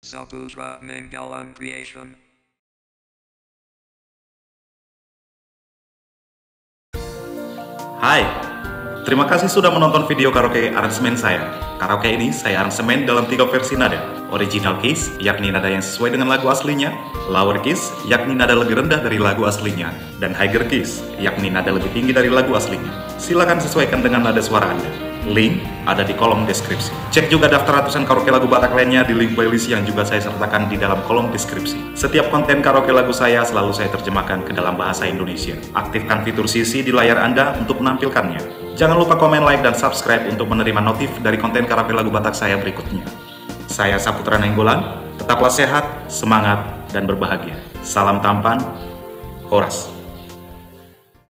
Saputra Manggalam Creation. Hai, terima kasih sudah menonton video karaoke aransemen saya. Karaoke ini saya aransemen dalam 3 versi nada. Original keys, yakni nada yang sesuai dengan lagu aslinya. Lower keys, yakni nada lebih rendah dari lagu aslinya. Dan higher keys, yakni nada lebih tinggi dari lagu aslinya. Silakan sesuaikan dengan nada suara Anda. Link ada di kolom deskripsi. Cek juga daftar ratusan karaoke lagu Batak lainnya di link playlist yang juga saya sertakan di dalam kolom deskripsi. Setiap konten karaoke lagu saya selalu saya terjemahkan ke dalam bahasa Indonesia. Aktifkan fitur CC di layar Anda untuk menampilkannya. Jangan lupa komen, like, dan subscribe untuk menerima notif dari konten karaoke lagu Batak saya berikutnya. Saya Saputra Nainggolan, tetaplah sehat, semangat, dan berbahagia. Salam tampan, Horas.